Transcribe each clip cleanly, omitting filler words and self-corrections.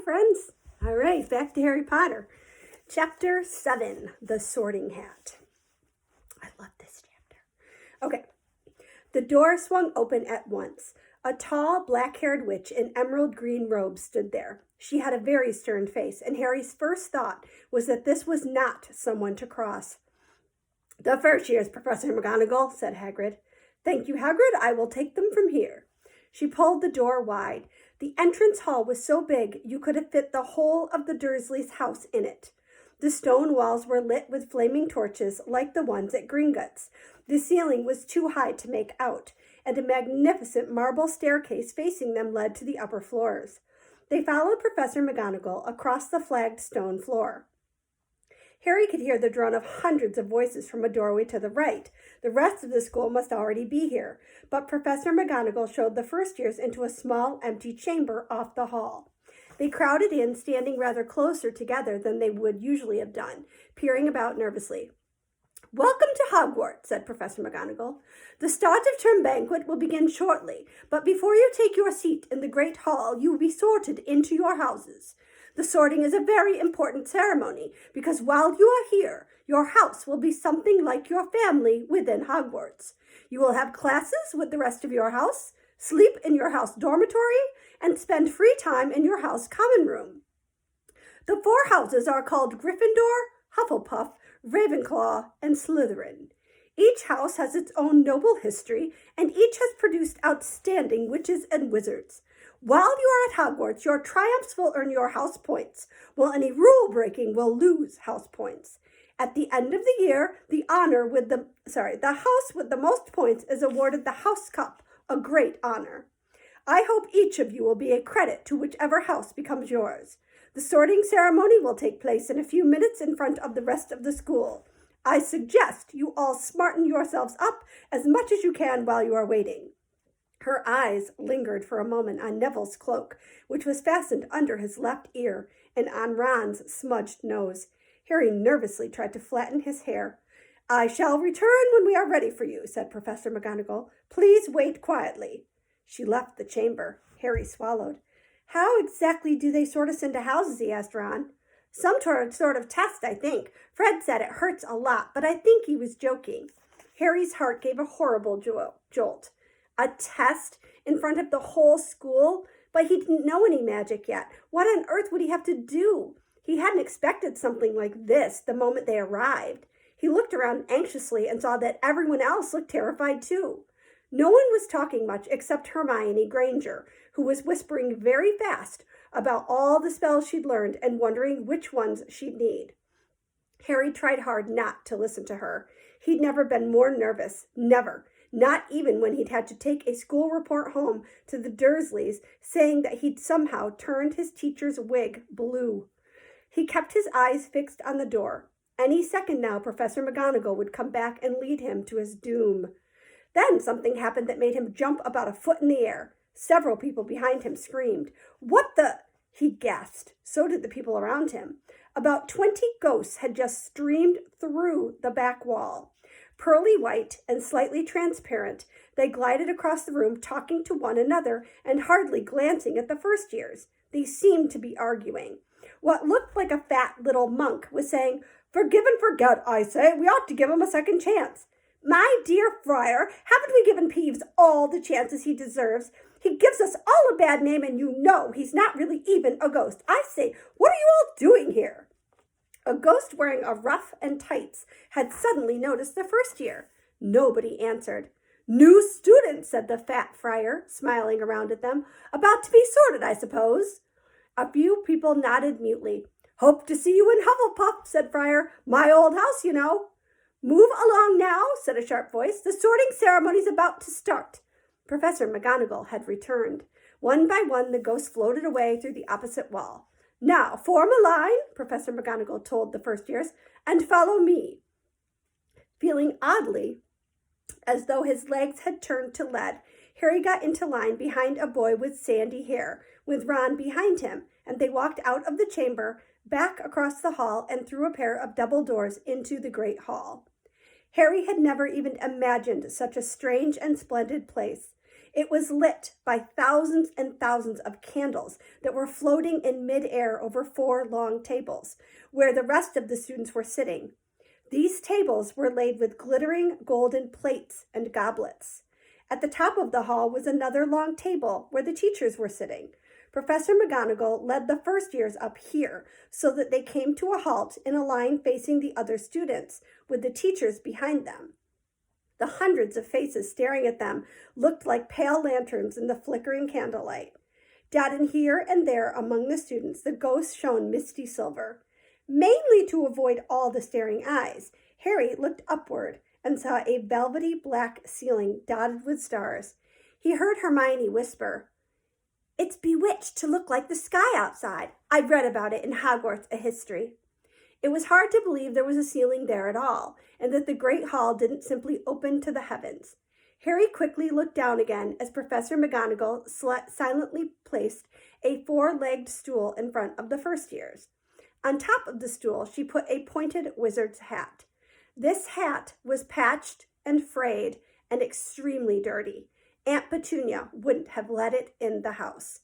friends. All right, back to Harry Potter. Chapter 7, The Sorting Hat. I love this chapter. Okay, the door swung open at once. A tall, black-haired witch in emerald green robes stood there. She had a very stern face, and Harry's first thought was that this was not someone to cross. "The first years, Professor McGonagall," said Hagrid. "Thank you, Hagrid. I will take them from here." She pulled the door wide. The entrance hall was so big you could have fit the whole of the Dursleys' house in it. The stone walls were lit with flaming torches like the ones at Gringotts. The ceiling was too high to make out, and a magnificent marble staircase facing them led to the upper floors. They followed Professor McGonagall across the flagged stone floor. Harry could hear the drone of hundreds of voices from a doorway to the right. The rest of the school must already be here, but Professor McGonagall showed the first years into a small, empty chamber off the hall. They crowded in, standing rather closer together than they would usually have done, peering about nervously. "Welcome to Hogwarts," said Professor McGonagall. "The start of term banquet will begin shortly, but before you take your seat in the great hall, you will be sorted into your houses. The sorting is a very important ceremony because while you are here, your house will be something like your family within Hogwarts. You will have classes with the rest of your house, sleep in your house dormitory, and spend free time in your house common room. The 4 houses are called Gryffindor, Hufflepuff, Ravenclaw, and Slytherin. Each house has its own noble history, and each has produced outstanding witches and wizards. While you are at Hogwarts, your triumphs will earn your house points, while any rule breaking will lose house points. At the end of the year, the house with the most points is awarded the House Cup, a great honor. I hope each of you will be a credit to whichever house becomes yours. The sorting ceremony will take place in a few minutes in front of the rest of the school. I suggest you all smarten yourselves up as much as you can while you are waiting." Her eyes lingered for a moment on Neville's cloak, which was fastened under his left ear, and on Ron's smudged nose. Harry nervously tried to flatten his hair. "I shall return when we are ready for you," said Professor McGonagall. "Please wait quietly." She left the chamber. Harry swallowed. "How exactly do they sort us into houses?" he asked Ron. "Some sort of test, I think. Fred said it hurts a lot, but I think he was joking." Harry's heart gave a horrible jolt. A test in front of the whole school? But he didn't know any magic yet. What on earth would he have to do? He hadn't expected something like this the moment they arrived. He looked around anxiously and saw that everyone else looked terrified too. No one was talking much except Hermione Granger, who was whispering very fast about all the spells she'd learned and wondering which ones she'd need. Harry tried hard not to listen to her. He'd never been more nervous, never. Not even when he'd had to take a school report home to the Dursleys saying that he'd somehow turned his teacher's wig blue. He kept his eyes fixed on the door. Any second now, Professor McGonagall would come back and lead him to his doom. Then something happened that made him jump about a foot in the air. Several people behind him screamed. "What the?" he gasped. So did the people around him. About 20 ghosts had just streamed through the back wall. Pearly white and slightly transparent, they glided across the room, talking to one another and hardly glancing at the first years. They seemed to be arguing. What looked like a fat little monk was saying, "Forgive and forget, I say. We ought to give him a second chance." "My dear Friar, haven't we given Peeves all the chances he deserves? He gives us all a bad name, and you know he's not really even a ghost. I say, what are you all doing here?" A ghost wearing a ruff and tights had suddenly noticed the first year. Nobody answered. "New student," said the fat friar, smiling around at them. "About to be sorted, I suppose." A few people nodded mutely. "Hope to see you in Hufflepuff," said Friar. "My old house, you know." "Move along now," said a sharp voice. "The sorting ceremony's about to start." Professor McGonagall had returned. One by one, the ghosts floated away through the opposite wall. "Now, form a line," Professor McGonagall told the first years, "and follow me." Feeling oddly as though his legs had turned to lead, Harry got into line behind a boy with sandy hair, with Ron behind him, and they walked out of the chamber, back across the hall, and through a pair of double doors into the great hall. Harry had never even imagined such a strange and splendid place. It was lit by thousands and thousands of candles that were floating in midair over 4 long tables, where the rest of the students were sitting. These tables were laid with glittering golden plates and goblets. At the top of the hall was another long table where the teachers were sitting. Professor McGonagall led the first years up here so that they came to a halt in a line facing the other students, with the teachers behind them. The hundreds of faces staring at them looked like pale lanterns in the flickering candlelight. Dotted here and there among the students, the ghosts shone misty silver. Mainly to avoid all the staring eyes, Harry looked upward and saw a velvety black ceiling dotted with stars. He heard Hermione whisper, "It's bewitched to look like the sky outside. I read about it in Hogwarts, a history." It was hard to believe there was a ceiling there at all, and that the great hall didn't simply open to the heavens. Harry quickly looked down again as Professor McGonagall silently placed a 4-legged stool in front of the first years. On top of the stool, she put a pointed wizard's hat. This hat was patched and frayed and extremely dirty. Aunt Petunia wouldn't have let it in the house.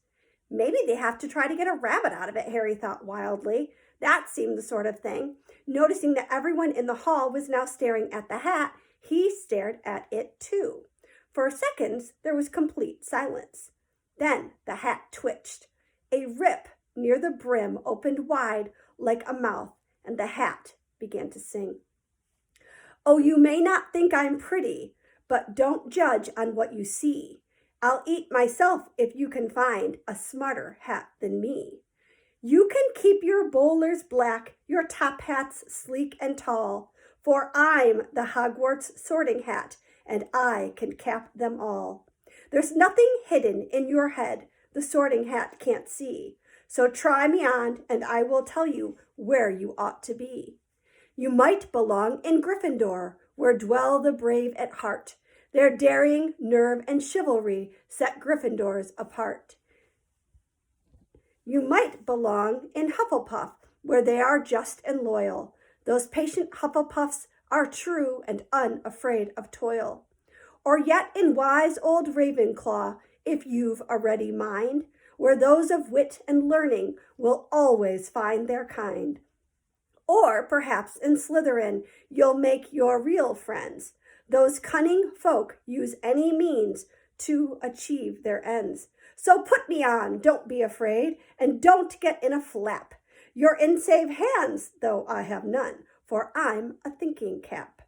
Maybe they have to try to get a rabbit out of it, Harry thought wildly. That seemed the sort of thing. Noticing that everyone in the hall was now staring at the hat, he stared at it too. For seconds, there was complete silence. Then the hat twitched. A rip near the brim opened wide like a mouth, and the hat began to sing. "Oh, you may not think I'm pretty, but don't judge on what you see. I'll eat myself if you can find a smarter hat than me. You can keep your bowlers black, your top hats sleek and tall, for I'm the Hogwarts sorting hat, and I can cap them all. There's nothing hidden in your head the sorting hat can't see. So try me on, and I will tell you where you ought to be. You might belong in Gryffindor, where dwell the brave at heart. Their daring, nerve, and chivalry set Gryffindors apart. You might belong in Hufflepuff, where they are just and loyal. Those patient Hufflepuffs are true and unafraid of toil. Or yet in wise old Ravenclaw, if you've a ready mind, where those of wit and learning will always find their kind. Or perhaps in Slytherin, you'll make your real friends. Those cunning folk use any means to achieve their ends. So put me on, don't be afraid, and don't get in a flap. You're in safe hands, though I have none, for I'm a thinking cap."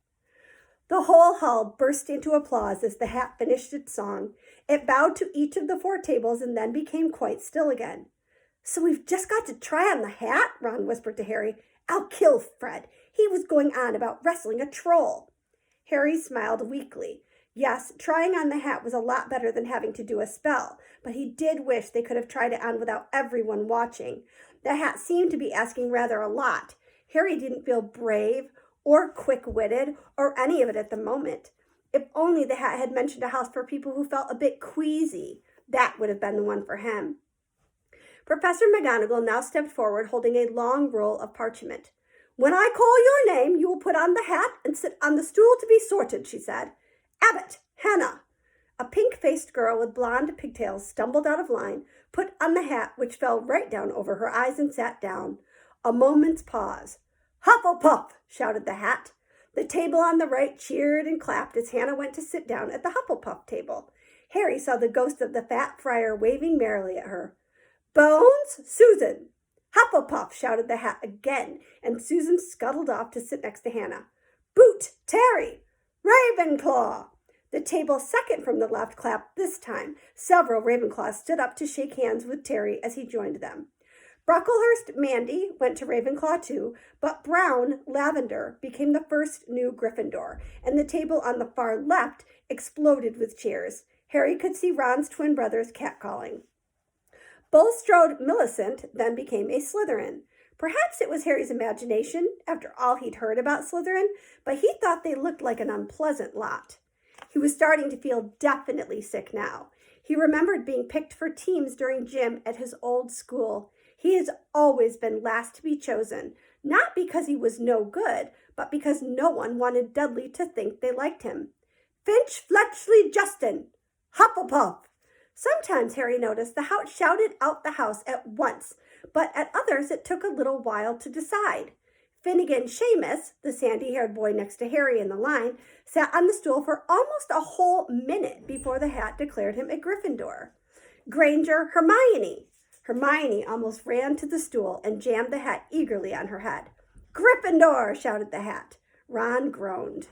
The whole hall burst into applause as the hat finished its song. It bowed to each of the 4 tables and then became quite still again. "So we've just got to try on the hat?" Ron whispered to Harry. "I'll kill Fred. He was going on about wrestling a troll." Harry smiled weakly. Yes, trying on the hat was a lot better than having to do a spell, but he did wish they could have tried it on without everyone watching. The hat seemed to be asking rather a lot. Harry didn't feel brave or quick-witted or any of it at the moment. If only the hat had mentioned a house for people who felt a bit queasy. That would have been the one for him. Professor McGonagall now stepped forward holding a long roll of parchment. "When I call your name, you will put on the hat and sit on the stool to be sorted," she said. "Abbott, Hannah." A pink-faced girl with blonde pigtails stumbled out of line, put on the hat, which fell right down over her eyes, and sat down. A moment's pause. "Hufflepuff!" shouted the hat. The table on the right cheered and clapped as Hannah went to sit down at the Hufflepuff table. Harry saw the ghost of the fat friar waving merrily at her. "Bones, Susan!" "Hufflepuff!" shouted the hat again, and Susan scuttled off to sit next to Hannah. "Boot, Terry!" "Ravenclaw!" The table second from the left clapped this time. Several Ravenclaws stood up to shake hands with Terry as he joined them. Brocklehurst Mandy went to Ravenclaw too, but Brown Lavender became the first new Gryffindor, and the table on the far left exploded with cheers. Harry could see Ron's twin brothers catcalling. Bulstrode Millicent then became a Slytherin. Perhaps it was Harry's imagination, after all he'd heard about Slytherin, but he thought they looked like an unpleasant lot. He was starting to feel definitely sick now. He remembered being picked for teams during gym at his old school. He has always been last to be chosen, not because he was no good, but because no one wanted Dudley to think they liked him. "Finch Fletchley Justin!" Hufflepuff! Sometimes Harry noticed the house shouted out the house at once, but at others it took a little while to decide. Finnegan Seamus, the sandy-haired boy next to Harry in the line, sat on the stool for almost a whole minute before the hat declared him a Gryffindor. Granger, Hermione. Hermione almost ran to the stool and jammed the hat eagerly on her head. Gryffindor, shouted the hat. Ron groaned.